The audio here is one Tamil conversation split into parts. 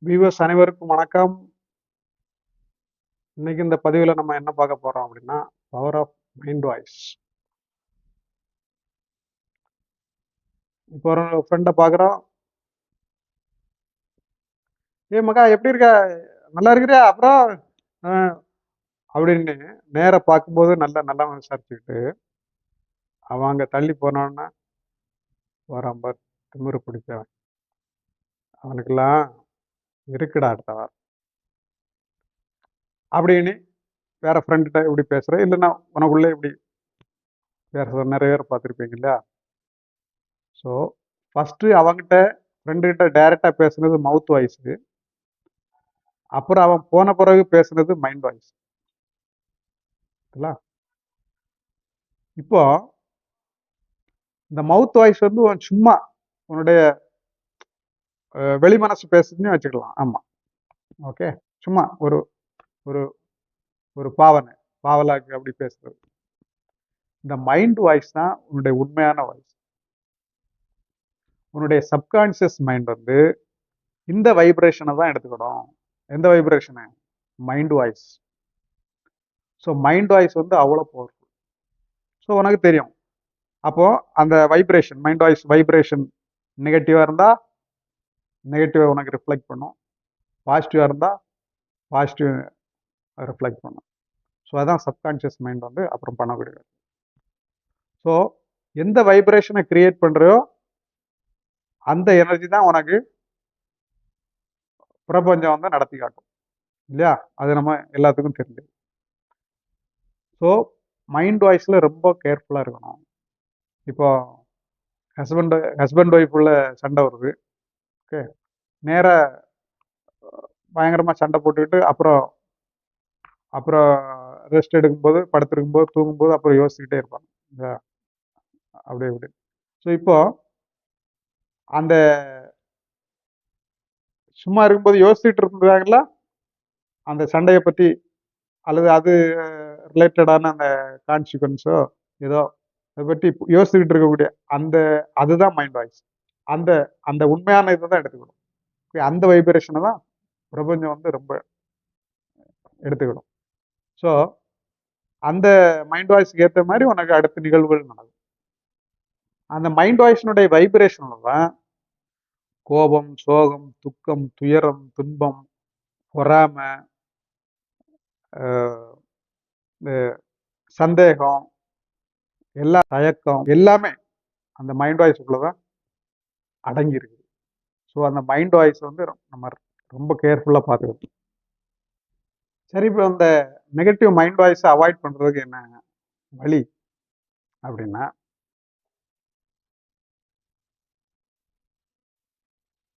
வியூவர்ஸ் அனைவருக்கும் வணக்கம். இன்னைக்கு இந்த பதிவில் நம்ம என்ன பார்க்க போறோம் அப்படின்னா, பவர் ஆஃப் மைண்ட் வாய்ஸ். இப்போ ஒரு ஃப்ரெண்டை பார்க்குறோம். ஏ மகா எப்படி இருக்க, நல்லா இருக்கிறியா, அப்புறம் அப்படின்னு நேர பார்க்கும்போது நல்லா விசாரிச்சுக்கிட்டு அவன் அங்கே தள்ளி போனான்னா வரான் பார் திமிரு பிடிச்சவன். அவனுக்கெல்லாம் இருக்குடா அடுத்த வாரம் அப்படின்னு வேற ஃப்ரெண்ட்கிட்ட இப்படி பேசுகிறேன். இல்லைன்னா உனக்குள்ளே இப்படி பேசுகிற நிறைய பேர் பார்த்துருப்பீங்க இல்லையா? ஸோ ஃபஸ்ட்டு அவங்ககிட்ட ஃப்ரெண்டுகிட்ட டைரெக்டாக பேசுனது மவுத் வாய்ஸு. அப்புறம் அவன் போன பிறகு பேசுனது மைண்ட் வாய்ஸ். இப்போ இந்த மவுத் வாய்ஸ் வந்து சும்மா உன்னுடைய வெளி மனசு பேசுதுன்னு வச்சுக்கலாம். ஆமா, ஓகே, சும்மா ஒரு ஒரு ஒரு பாவலாக்கு அப்படி பேசுறது. இந்த மைண்ட் வாய்ஸ் தான் உன்னுடைய உண்மையான வாய்ஸ். உன்னுடைய சப்கான்சியஸ் மைண்ட் வந்து இந்த வைப்ரேஷனை தான் எடுத்துக்கிடும். எந்த vibration? Mind voice. So mind voice வந்து அவ்வளோ பவர்ஃபுல். ஸோ உனக்கு தெரியும். அப்போ அந்த வைப்ரேஷன், மைண்ட் வாய்ஸ் வைப்ரேஷன் நெகட்டிவாக இருந்தால் நெகட்டிவாக உனக்கு ரிஃப்ளெக்ட் பண்ணும், பாசிட்டிவாக இருந்தால் பாசிட்டிவ் ரிஃப்ளெக்ட் பண்ணும். ஸோ அதான் சப்கான்ஷியஸ் மைண்ட் வந்து அப்புறம் பண்ணக்கூடியது. ஸோ எந்த வைப்ரேஷனை கிரியேட் பண்ணுறையோ அந்த எனர்ஜி தான் உனக்கு பிரபஞ்சம் வந்து நடத்தி காட்டும் இல்லையா? அது நம்ம எல்லாத்துக்கும் தெரிஞ்சது. ஸோ மைண்ட் வாய்ஸில் ரொம்ப கேர்ஃபுல்லாக இருக்கணும். இப்போ ஹஸ்பண்ட் ஒய்ஃபுள்ள சண்டை வருது, ஓகே, நேராக பயங்கரமாக சண்டை போட்டுக்கிட்டு அப்புறம் ரெஸ்ட் எடுக்கும்போது, படுத்திருக்கும்போது, தூங்கும்போது அப்புறம் யோசிச்சுக்கிட்டே இருப்பாங்க அப்படி இப்படி. ஸோ இப்போ அந்த சும்மா இருக்கும்போது யோசிச்சுட்டு இருந்தாங்களா அந்த சண்டையை பற்றி, அல்லது அது ரிலேட்டடான அந்த கான்சிக்வன்ஸோ ஏதோ அதை பற்றி யோசிச்சுக்கிட்டு இருக்கக்கூடிய அதுதான் மைண்ட் வாய்ஸ். அந்த உண்மையான இதை தான் எடுத்துக்கணும். அந்த வைப்ரேஷனை தான் பிரபஞ்சம் வந்து ரொம்ப எடுத்துக்கணும். ஸோ அந்த மைண்ட் வாய்ஸ்க்கு ஏற்ற மாதிரி உனக்கு அடுத்த நிகழ்வுகள் நடக்கும். அந்த மைண்ட் வாய்ஸினுடைய வைப்ரேஷன்ல தான் கோபம், சோகம், துக்கம், துயரம், துன்பம், பொறாமை, சந்தேகம், எல்லா தயக்கம் எல்லாமே அந்த மைண்ட் வாய்ஸுக்குள்ளதான் அடங்கி இருக்குது. ஸோ அந்த மைண்ட் வாய்ஸ் வந்து நம்ம ரொம்ப கேர்ஃபுல்லாக பார்த்துக்கணும். சரி, இப்போ அந்த நெகட்டிவ் மைண்ட் வாய்ஸை அவாய்ட் பண்ணுறதுக்கு என்ன வழி அப்படின்னா,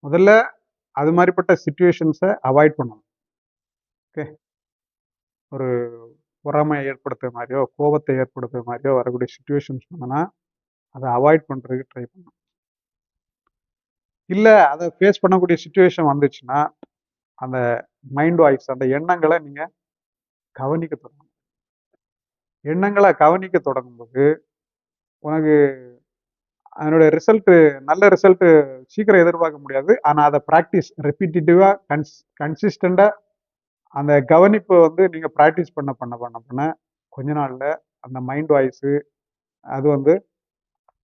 முதல்ல அது மாதிரிப்பட்ட சிச்சுவேஷன்ஸை அவாய்ட் பண்ணணும். ஓகே, ஒரு பொறாமையை ஏற்படுத்துற மாதிரியோ கோபத்தை ஏற்படுத்துற மாதிரியோ வரக்கூடிய சிச்சுவேஷன்ஸ் பண்ணனா அதை அவாய்ட் பண்ணுறதுக்கு ட்ரை பண்ணணும். இல்லை அதை ஃபேஸ் பண்ணக்கூடிய சுச்சுவேஷன் வந்துச்சுன்னா அந்த மைண்ட் வாய்ஸ், அந்த எண்ணங்களை நீங்கள் கவனிக்க தொடங்கணும். எண்ணங்களை கவனிக்க தொடங்கும்போது உனக்கு அதனுடைய ரிசல்ட்டு, நல்ல ரிசல்ட்டு சீக்கிரம் எதிர்பார்க்க முடியாது. ஆனால் அதை ப்ராக்டிஸ் ரெப்பிட்டேட்டிவாக கன்சிஸ்டண்டாக அந்த கவனிப்பு வந்து நீங்கள் ப்ராக்டிஸ் பண்ண கொஞ்ச நாளில் அந்த மைண்ட் வாய்ஸு அது வந்து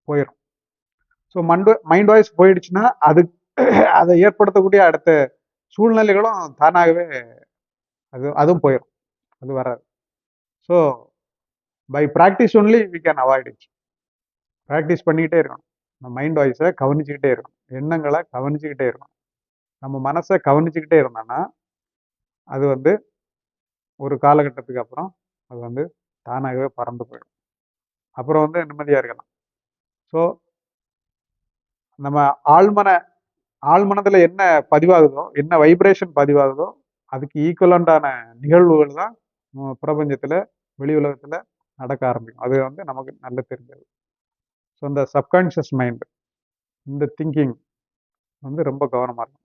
போயிடும். ஸோ மைண்ட் வாய்ஸ் போயிடுச்சுன்னா அதை ஏற்படுத்தக்கூடிய அடுத்த சூழ்நிலைகளும் தானாகவே அதுவும் போயிடும், அது வராது. So by practice only we can avoid it. Practice பண்ணிக்கிட்டே இருக்கணும். நம்ம மைண்ட் வாய்ஸை கவனிச்சுக்கிட்டே இருக்கணும், எண்ணங்களை கவனிச்சுக்கிட்டே இருக்கணும். நம்ம மனசை கவனிச்சுக்கிட்டே இருந்தோம்னா அது வந்து ஒரு காலகட்டத்துக்கு அப்புறம் அது வந்து தானாகவே பறந்து போயிடும். அப்புறம் வந்து நிம்மதியாக இருக்கலாம். ஸோ நம்ம ஆழ்மனதில் என்ன பதிவாகுதோ, என்ன வைப்ரேஷன் பதிவாகுதோ அதுக்கு ஈக்குவலண்டான நிகழ்வுகள் தான் பிரபஞ்சத்தில், வெளி உலகத்தில் நடக்க ஆரம்பிக்கும். அது வந்து நமக்கு நல்ல தெரிஞ்சது. ஸோ இந்த சப்கான்ஷியஸ் மைண்ட், இந்த திங்கிங் வந்து ரொம்ப கவனமாக இருக்கும்.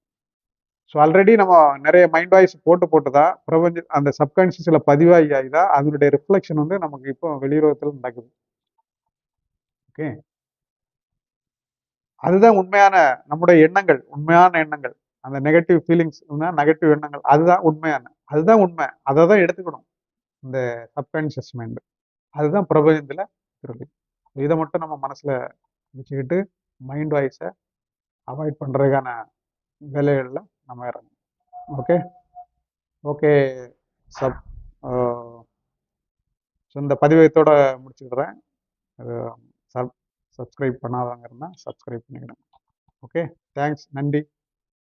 ஸோ ஆல்ரெடி நம்ம நிறைய மைண்ட் வாய்ஸ் போட்டு தான் பிரபஞ்சம் அந்த சப்கான்ஷியஸில் பதிவாகி தான் அதனுடைய ரிஃப்ளெக்ஷன் வந்து நமக்கு இப்போ வெளியுலகத்தில் நடக்குது. ஓகே, அதுதான் உண்மையான நம்முடைய எண்ணங்கள், உண்மையான எண்ணங்கள். அந்த நெகட்டிவ் ஃபீலிங்ஸ் நெகட்டிவ் எண்ணங்கள் அதுதான் உண்மை. அதை தான் எடுத்துக்கணும் இந்த சப்கான்ஷியஸ் மைண்டு. அதுதான் பிரபஞ்சத்தில் இருக்கு. இதை மட்டும் நம்ம மனசில் வச்சுக்கிட்டு மைண்ட் வாய்ஸை அவாய்ட் பண்ணுறதுக்கான வேலைகளில் நம்ம இறங்கணும். ஓகே ஓகே சப் ஸோ இந்த பதிவத்தோட முடிச்சுக்கிறேன். சப்ஸ்கிரைப் பண்ணாதவங்க இருந்தால் சப்ஸ்கிரைப் பண்ணிக்கிடுங்க. ஓகே, தேங்க்ஸ், நன்றி.